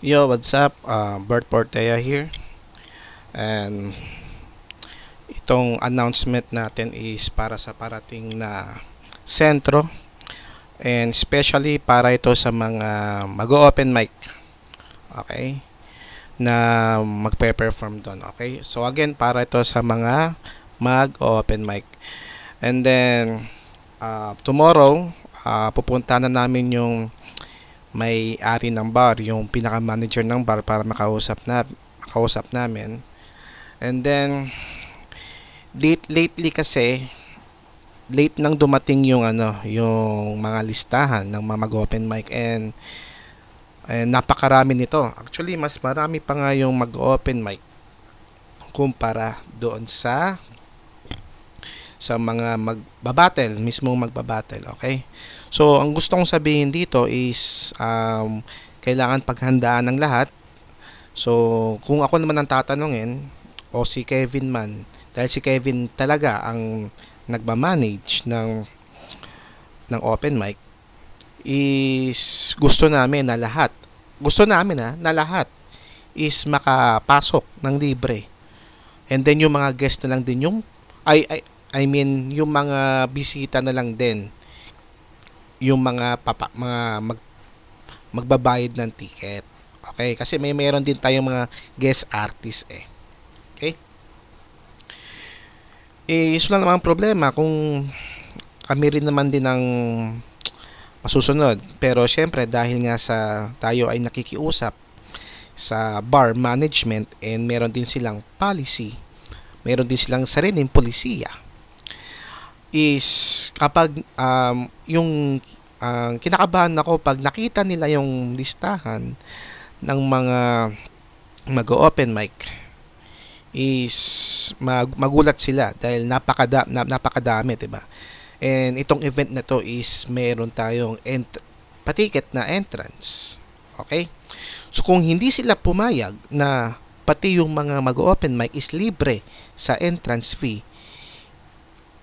Yo, what's up? Bert Portea here. And itong announcement natin is para sa parating na sentro, and especially para ito sa mga mag-open mic. Okay? Na magpe-perform doon. Okay? So again, para ito sa mga mag-open mic. And then tomorrow, pupunta na namin yung may-ari ng bar, yung pinaka-manager ng bar para makausap namin. And then lately kasi late nang dumating yung yung mga listahan ng mga mag-open mic, and napakarami nito. Actually, mas marami pa nga yung mag-open mic kumpara doon sa mga mismong magbabattle, okay? So, ang gusto kong sabihin dito is kailangan paghandaan ng lahat. So, kung ako naman ang tatanungin o si Kevin man, dahil si Kevin talaga ang nagmamanage ng open mic, is gusto namin na lahat is makapasok ng libre. And then yung mga guest na lang din yung I mean yung mga bisita na lang din yung magbabayad ng ticket. Okay? Kasi meron din tayong mga guest artist eh. Okay? Iso lang naman ang problema kung kami rin naman din ang masusunod. Pero syempre dahil nga tayo ay nakikiusap sa bar management, and meron din silang policy, meron din silang sariling polisiya, is kapag yung kinakabahan ako pag nakita nila yung listahan ng mga mag-open mic, is magulat sila dahil napakadami, 'di ba? And itong event na to is meron tayong patiket na entrance. Okay? So kung hindi sila pumayag na pati yung mga mag-open mic is libre sa entrance fee,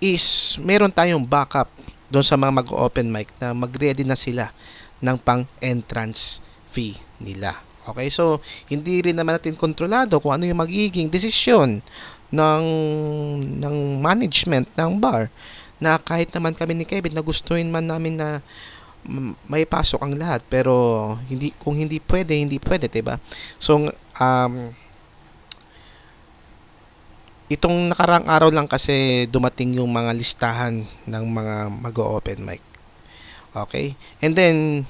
is meron tayong backup doon sa mga mag-open mic na mag-ready na sila ng pang-entrance fee nila. Okay, so hindi rin naman natin kontrolado kung ano yung magiging desisyon ng management ng bar, na kahit naman kami ni Kevin na gustuin man namin na may pasok ang lahat, pero kung hindi pwede, 'di ba? So itong nakarang araw lang kasi dumating yung mga listahan ng mga mag-open mic. Okay? And then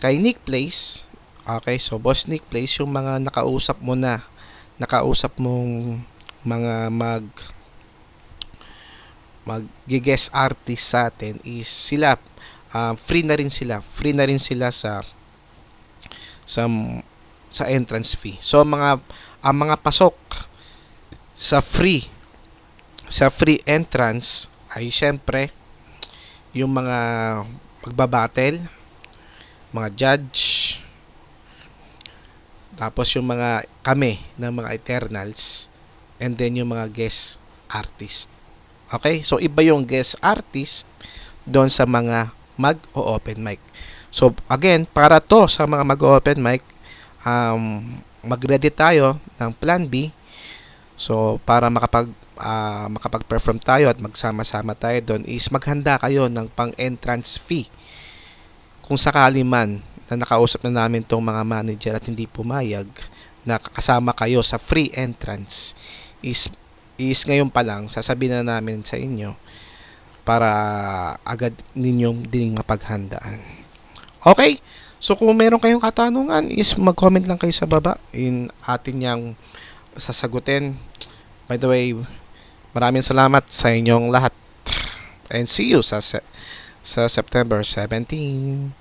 kay Nick Place, okay, so Boss Nick Place, yung mga nakausap mong mga mag-guest artist sa atin, is sila free na rin sila sa sa entrance fee. So ang mga pasok sa free entrance ay syempre yung mga magbabattle, mga judge, tapos yung kami ng mga Eternals, and then yung mga guest artist. Okay? So iba yung guest artist doon sa mga mag-open mic. So again, para to sa mga mag-open mic, mag-ready tayo ng plan B. So para makapag-perform tayo at magsama-sama tayo doon, is maghanda kayo ng pang-entrance fee. Kung sakali man na nakausap na namin tong mga manager at hindi pumayag na kasama kayo sa free entrance, is ngayon pa lang sasabihin na namin sa inyo para agad ninyong din mapaghandaan. Okay? So kung meron kayong katanungan, is mag-comment lang kayo sa baba, in atin yang sasagutin. By the way, maraming salamat sa inyong lahat, and see you sa September 17.